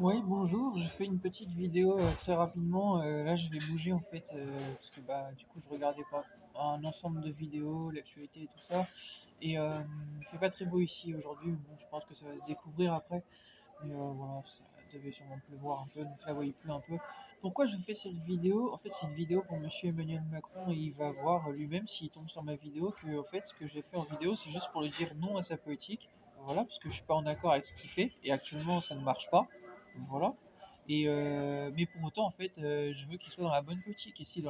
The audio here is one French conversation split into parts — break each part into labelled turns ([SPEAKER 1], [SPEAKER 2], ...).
[SPEAKER 1] Oui, bonjour, je fais une petite vidéo très rapidement. Là, je vais bouger en fait, parce que du coup, je regardais pas un ensemble de vidéos, l'actualité et tout ça. Et il fait pas très beau ici aujourd'hui. Bon, je pense que ça va se découvrir après. Mais voilà, ça devait sûrement pleuvoir un peu, donc là, ouais, il pleut un peu. Pourquoi je fais cette vidéo? En fait, c'est une vidéo pour Monsieur Emmanuel Macron et il va voir lui-même s'il tombe sur ma vidéo que, en fait, ce que j'ai fait en vidéo, c'est juste pour lui dire non à sa politique. Voilà, parce que je suis pas en accord avec ce qu'il fait et actuellement, ça ne marche pas. Voilà. Et mais pour autant, en fait, je veux qu'il soit dans la bonne politique. Et s'il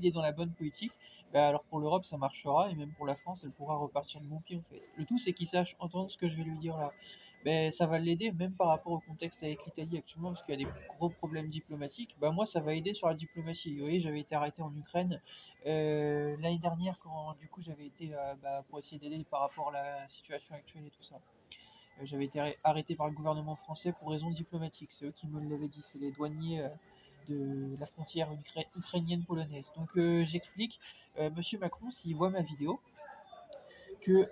[SPEAKER 1] est dans la bonne politique, bah alors pour l'Europe, ça marchera. Et même pour la France, elle pourra repartir de bon pied, en fait. Le tout, c'est qu'il sache entendre ce que je vais lui dire là. Ben, ça va l'aider, même par rapport au contexte avec l'Italie actuellement, parce qu'il y a des gros problèmes diplomatiques. Bah, moi, ça va aider sur la diplomatie. Vous voyez, j'avais été arrêté en Ukraine l'année dernière, quand du coup j'avais été pour essayer d'aider par rapport à la situation actuelle et tout ça. J'avais été arrêté par le gouvernement français pour raisons diplomatiques. C'est eux qui me l'avaient dit. C'est les douaniers de la frontière ukrainienne-polonaise. Donc j'explique. Monsieur Macron, s'il voit ma vidéo, que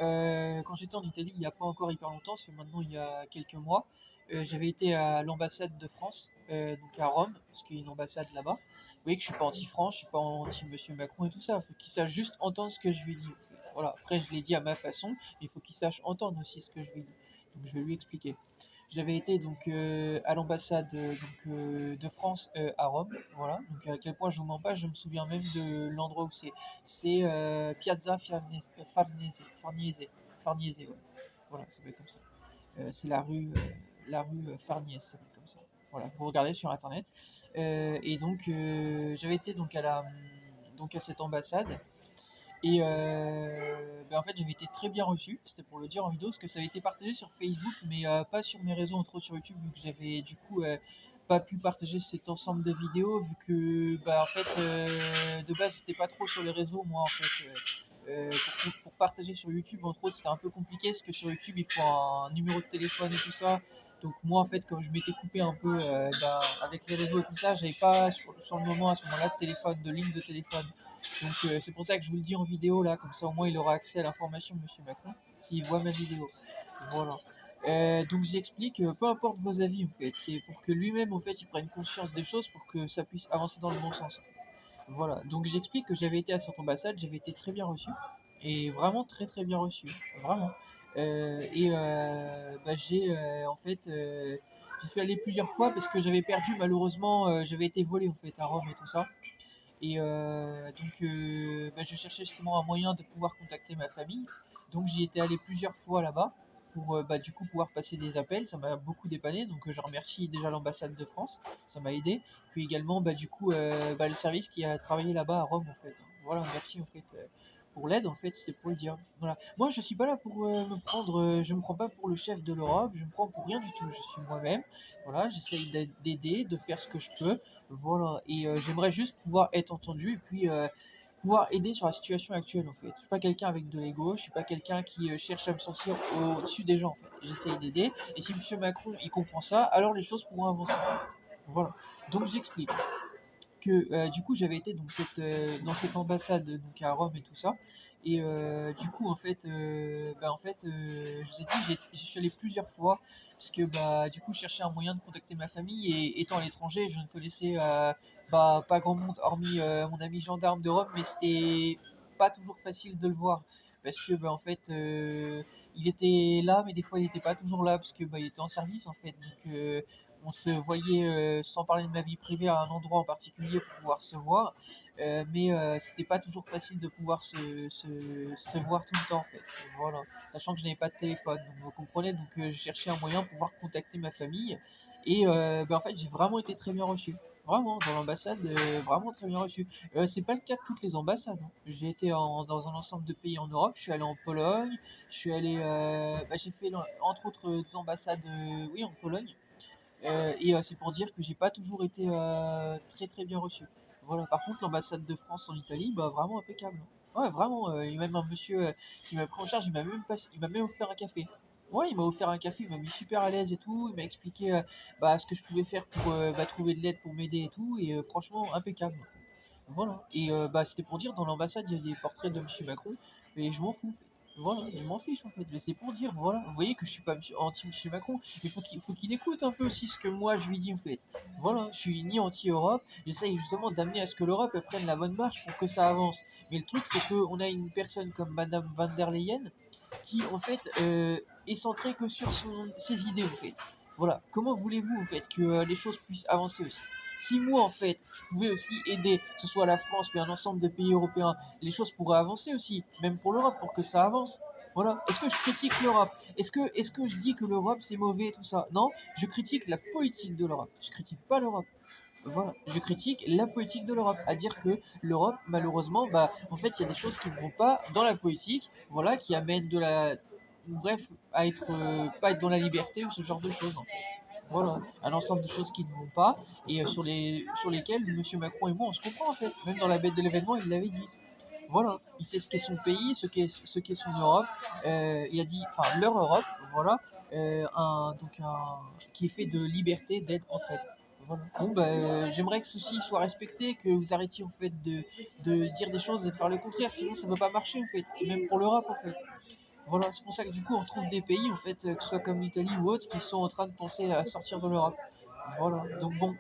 [SPEAKER 1] quand j'étais en Italie, il n'y a pas encore hyper longtemps, c'est maintenant il y a quelques mois, j'avais été à l'ambassade de France, donc à Rome, parce qu'il y a une ambassade là-bas. Vous voyez que je suis pas anti-France, je suis pas anti-Monsieur Macron et tout ça. Il faut qu'il sache juste entendre ce que je lui dis. Voilà. Après, je l'ai dit à ma façon, mais il faut qu'il sache entendre aussi ce que je lui dis. Donc, je vais lui expliquer. J'avais été donc à l'ambassade de France à Rome, voilà. Donc à quel point je vous mens pas, je me souviens même de l'endroit où c'est. C'est Piazza Farniese, ouais. Voilà, ça s'appelle comme ça. C'est la rue Farniese, ça s'appelle comme ça. Voilà, vous regardez sur internet. Et donc j'avais été donc à cette ambassade et en fait, j'avais été très bien reçu. C'était pour le dire en vidéo, parce que ça avait été partagé sur Facebook, mais pas sur mes réseaux, entre autres sur YouTube, vu que j'avais du coup pas pu partager cet ensemble de vidéos, vu que en fait, de base, c'était pas trop sur les réseaux, moi en fait. Pour partager sur YouTube, entre autres, c'était un peu compliqué, parce que sur YouTube, il faut un numéro de téléphone et tout ça. Donc moi, en fait, comme je m'étais coupé un peu avec les réseaux et tout ça, j'avais pas sur le moment, à ce moment-là, de téléphone, de ligne de téléphone. Donc c'est pour ça que je vous le dis en vidéo là, comme ça au moins il aura accès à l'information, Monsieur Macron, s'il voit ma vidéo. Voilà. Donc j'explique, peu importe vos avis en fait, c'est pour que lui-même en fait il prenne conscience des choses pour que ça puisse avancer dans le bon sens. En fait. Voilà. Donc j'explique que j'avais été à cette ambassade, j'avais été très bien reçu et vraiment très très bien reçu, vraiment. J'ai en fait j'y suis allé plusieurs fois parce que j'avais perdu malheureusement, j'avais été volé en fait à Rome et tout ça. Et je cherchais justement un moyen de pouvoir contacter ma famille. Donc j'y étais allé plusieurs fois là-bas pour du coup pouvoir passer des appels. Ça m'a beaucoup dépanné. Donc je remercie déjà l'ambassade de France, ça m'a aidé. Puis également le service qui a travaillé là-bas à Rome en fait. Voilà, merci en fait pour l'aide en fait, c'était pour le dire. Voilà. Moi je suis pas là pour me prendre, je me prends pas pour le chef de l'Europe, je me prends pour rien du tout. Je suis moi-même. Voilà, j'essaye d'aider, de faire ce que je peux. Voilà, et j'aimerais juste pouvoir être entendu et puis pouvoir aider sur la situation actuelle en fait. Je suis pas quelqu'un avec de l'ego, je suis pas quelqu'un qui cherche à me sentir au-dessus des gens en fait. J'essaye d'aider et si Monsieur Macron il comprend ça, alors les choses pourront avancer. En fait. Voilà. Donc j'explique que du coup j'avais été dans cette ambassade donc à Rome et tout ça et du coup je vous ai dit j'y suis allé plusieurs fois parce que du coup je cherchais un moyen de contacter ma famille et étant à l'étranger je ne connaissais pas grand monde hormis mon ami gendarme de Rome, mais c'était pas toujours facile de le voir parce que il était là mais des fois il était pas toujours là parce que il était en service en fait, donc on se voyait, sans parler de ma vie privée, à un endroit en particulier pour pouvoir se voir. Mais c'était pas toujours facile de pouvoir se voir tout le temps en fait. Voilà. Sachant que je n'avais pas de téléphone. Donc vous comprenez, donc je cherchais un moyen pour pouvoir contacter ma famille. Et en fait, j'ai vraiment été très bien reçu. Vraiment, dans l'ambassade, vraiment très bien reçu. C'est pas le cas de toutes les ambassades. Hein. J'ai été dans un ensemble de pays en Europe. Je suis allé en Pologne. Je suis allé, j'ai fait entre autres des ambassades, oui, en Pologne. C'est pour dire que j'ai pas toujours été très très bien reçu. Voilà. Par contre, l'ambassade de France en Italie, vraiment impeccable. Ouais, vraiment. Il y a même un monsieur qui m'a pris en charge, il m'a même offert un café. Ouais, il m'a offert un café, il m'a mis super à l'aise et tout. Il m'a expliqué ce que je pouvais faire pour trouver de l'aide pour m'aider et tout. Et franchement, impeccable. Voilà. Et c'était pour dire, dans l'ambassade, il y a des portraits de Monsieur Macron, mais je m'en fous. Voilà, je m'en fiche en fait. Mais c'est pour dire, voilà, vous voyez que je suis pas anti-Monsieur Macron. Il faut qu'il écoute un peu aussi ce que moi je lui dis en fait. Voilà, je suis ni anti-Europe. J'essaye justement d'amener à ce que l'Europe elle prenne la bonne marche pour que ça avance. Mais le truc, c'est qu'on a une personne comme Madame van der Leyen qui en fait est centrée que sur ses idées en fait. Voilà, comment voulez-vous en fait que les choses puissent avancer aussi? Si moi en fait je pouvais aussi aider, que ce soit la France mais un ensemble de pays européens, les choses pourraient avancer aussi, même pour l'Europe, pour que ça avance. Voilà. Est-ce que je critique l'Europe? Est-ce que je dis que l'Europe c'est mauvais et tout ça? Non, je critique la politique de l'Europe. Je critique pas l'Europe. Voilà, je critique la politique de l'Europe, à dire que l'Europe, malheureusement, bah, en fait, il y a des choses qui ne vont pas dans la politique, voilà, qui amènent de la, bref, à être, pas être dans la liberté ou ce genre de choses, en fait. Voilà, un ensemble de choses qui ne vont pas et sur lesquelles Monsieur Macron et moi on se comprend en fait. Même dans la bête de l'événement, il l'avait dit. Voilà, il sait ce qu'est son pays, ce qu'est son Europe. Il a dit, enfin leur Europe, voilà, qui est fait de liberté, d'aide, entraide. Voilà. Bon, bah, j'aimerais que ceci soit respecté, que vous arrêtiez en fait de dire des choses et de faire le contraire, sinon ça ne peut pas marcher en fait, et même pour l'Europe en fait. Voilà, c'est pour ça que du coup on retrouve des pays en fait, que ce soit comme l'Italie ou autre, qui sont en train de penser à sortir de l'Europe. Voilà, donc bon,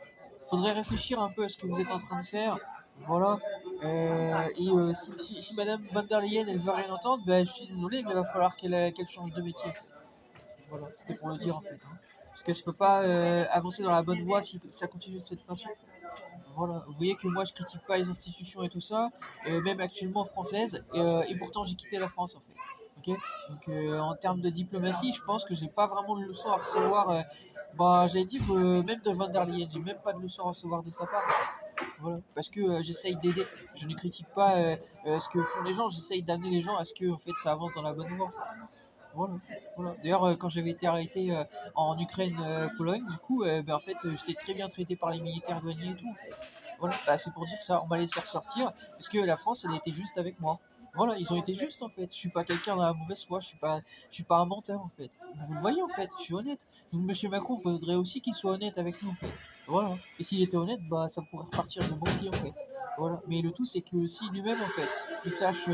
[SPEAKER 1] faudrait réfléchir un peu à ce que vous êtes en train de faire. Voilà. Si Madame van der Leyen elle veut rien entendre, ben, je suis désolé, mais il va falloir qu'elle change de métier. Voilà, c'était pour le dire en fait, hein. Parce que je peux pas avancer dans la bonne voie si ça continue de cette façon. Voilà, vous voyez que moi je critique pas les institutions et tout ça, même actuellement françaises, et pourtant j'ai quitté la France en fait. Ok. Donc en termes de diplomatie, je pense que j'ai pas vraiment de leçon à recevoir. Bah, j'avais dit que même de Van der Leyen, j'ai même pas de leçon à recevoir de sa part. Voilà, parce que j'essaye d'aider. Je ne critique pas ce que font les gens, j'essaye d'amener les gens à ce que en fait ça avance dans la bonne voie. Voilà, voilà. D'ailleurs, quand j'avais été arrêté en Ukraine, Pologne, du coup, ben, en fait, j'étais très bien traité par les militaires douaniers et tout. En fait. Voilà, bah, c'est pour dire ça, on m'a laissé ressortir, parce que la France, elle était juste avec moi. Voilà, ils ont été justes en fait. Je suis pas quelqu'un dans la mauvaise foi, je suis pas un menteur en fait. Vous le voyez en fait, je suis honnête. Donc Monsieur Macron, faudrait aussi qu'il soit honnête avec nous en fait. Voilà. Et s'il était honnête, bah ça pourrait repartir de bon pied en fait. Voilà. Mais le tout c'est que si lui-même en fait, il sache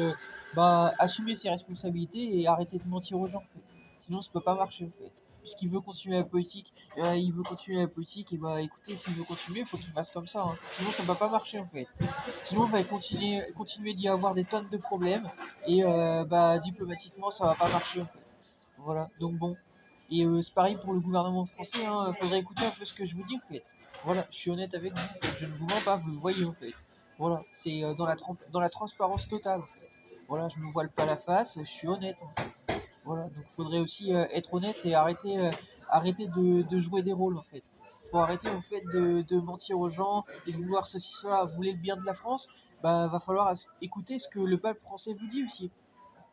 [SPEAKER 1] bah, assumer ses responsabilités et arrêter de mentir aux gens en fait. Sinon ça peut pas marcher en fait. Puisqu'il veut continuer la politique, et bah écoutez, s'il veut continuer, il faut qu'il fasse comme ça, hein. Sinon ça va pas marcher en fait. Sinon il va continuer d'y avoir des tonnes de problèmes et bah diplomatiquement ça va pas marcher en fait. Voilà, donc bon. Et c'est pareil pour le gouvernement français, hein. Faudrait écouter un peu ce que je vous dis en fait. Voilà, je suis honnête avec vous, en fait. Je ne vous mens pas, vous le voyez en fait. Voilà, c'est dans la transparence totale en fait. Voilà, je me voile pas la face, je suis honnête en fait. Voilà, donc il faudrait aussi être honnête et arrêter de jouer des rôles en fait. Faut arrêter en fait de mentir aux gens et de vouloir ceci, cela, vous voulez le bien de la France, bah va falloir écouter ce que le peuple français vous dit aussi.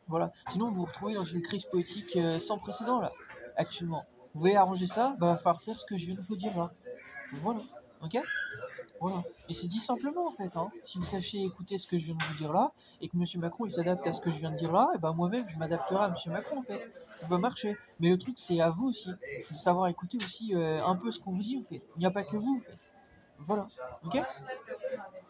[SPEAKER 1] Voilà. Sinon, vous vous retrouvez dans une crise politique sans précédent, là, actuellement. Vous voulez arranger ça, bah, va falloir faire ce que je viens de vous dire là. Voilà. Ok. Voilà. Et c'est dit simplement, en fait, hein. Si vous sachiez écouter ce que je viens de vous dire là, et que Monsieur Macron il s'adapte à ce que je viens de dire là, et ben moi-même je m'adapterai à Monsieur Macron, en fait. Ça peut marcher. Mais le truc, c'est à vous aussi, de savoir écouter aussi un peu ce qu'on vous dit, en fait. Il n'y a pas que vous, en fait. Voilà. Ok.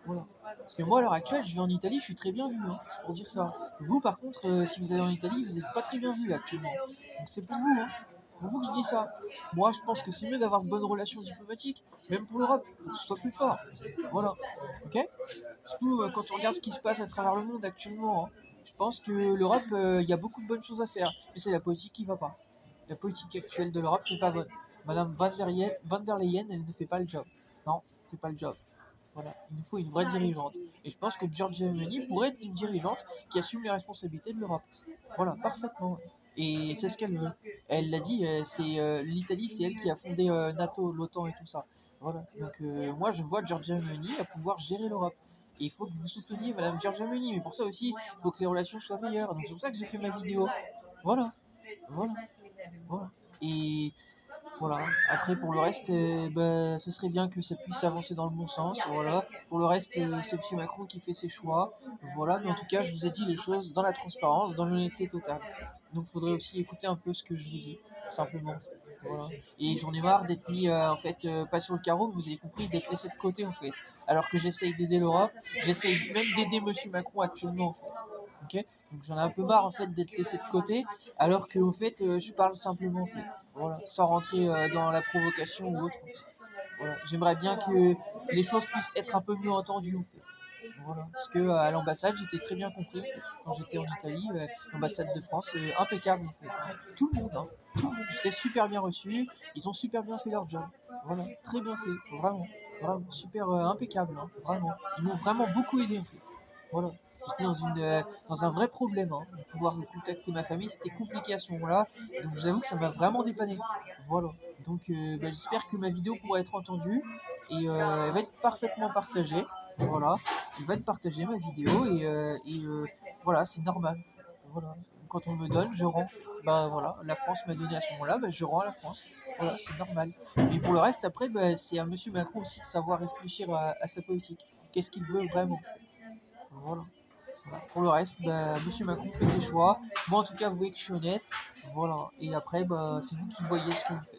[SPEAKER 1] Voilà. Parce que moi, à l'heure actuelle, je vais en Italie, je suis très bien vu, hein. C'est pour dire ça. Vous, par contre, si vous allez en Italie, vous n'êtes pas très bien vu là, actuellement. Donc c'est pour vous, hein. Pour vous que je dis ça. Moi, je pense que c'est mieux d'avoir de bonnes relations diplomatiques, même pour l'Europe, pour que ce soit plus fort. Voilà. Ok. Surtout quand on regarde ce qui se passe à travers le monde actuellement, hein. Je pense que l'Europe, il y a beaucoup de bonnes choses à faire, mais c'est la politique qui va pas. La politique actuelle de l'Europe n'est pas bonne. Madame van der Leyen, elle ne fait pas le job. Non, elle ne fait pas le job. Voilà, il nous faut une vraie dirigeante. Et je pense que Giorgia Meloni pourrait être une dirigeante qui assume les responsabilités de l'Europe. Voilà, parfaitement. Et c'est ce qu'elle veut. Elle l'a dit, c'est l'Italie, c'est elle qui a fondé NATO, l'OTAN et tout ça. Voilà. Donc moi, je vois Giorgia Meloni à pouvoir gérer l'Europe. Et il faut que vous souteniez Madame Giorgia Meloni. Mais pour ça aussi, il faut que les relations soient meilleures. Donc c'est pour ça que j'ai fait ma vidéo. Voilà. Voilà. Voilà. Et voilà. Après, pour le reste, bah, ce serait bien que ça puisse avancer dans le bon sens. Voilà. Pour le reste, c'est M. Macron qui fait ses choix. Voilà. Mais en tout cas, je vous ai dit les choses dans la transparence, dans l'honnêteté totale. Donc, il faudrait aussi écouter un peu ce que je vous dis, simplement. En fait. Voilà. Et j'en ai marre d'être mis, en fait, pas sur le carreau, mais vous avez compris, d'être laissé de côté, en fait. Alors que j'essaye d'aider l'Europe, j'essaye même d'aider M. Macron actuellement, en fait. Ok. Donc j'en ai un peu marre en fait d'être laissé de côté, alors que au fait je parle simplement en fait, voilà, sans rentrer dans la provocation ou autre. En fait. Voilà. J'aimerais bien que les choses puissent être un peu mieux entendues en fait. Voilà. Parce que à l'ambassade j'étais très bien compris en fait. Quand j'étais en Italie, l'ambassade de France, impeccable en fait. Hein. Tout le monde, hein. Tout le monde. J'étais super bien reçu, ils ont super bien fait leur job. Voilà, très bien fait, vraiment. Vraiment, super impeccable, hein. Vraiment. Ils m'ont vraiment beaucoup aidé en fait. Voilà. J'étais dans un vrai problème, hein, de pouvoir contacter ma famille, c'était compliqué à ce moment-là, donc j'avoue que ça m'a vraiment dépanné. Voilà. Donc j'espère que ma vidéo pourra être entendue et elle va être parfaitement partagée. Voilà, elle va être partagée ma vidéo voilà, c'est normal. Voilà. Quand on me donne, je rends. Bah voilà, la France m'a donné à ce moment-là, bah, je rends à la France. Voilà, c'est normal. Et pour le reste, après, bah, c'est à Monsieur Macron aussi de savoir réfléchir à sa politique. Qu'est-ce qu'il veut vraiment? Voilà. Voilà. Pour le reste, bah, Monsieur Macron fait ses choix. Moi, en tout cas, vous voyez que je suis honnête. Voilà. Et après, bah, c'est vous qui voyez ce que vous faites.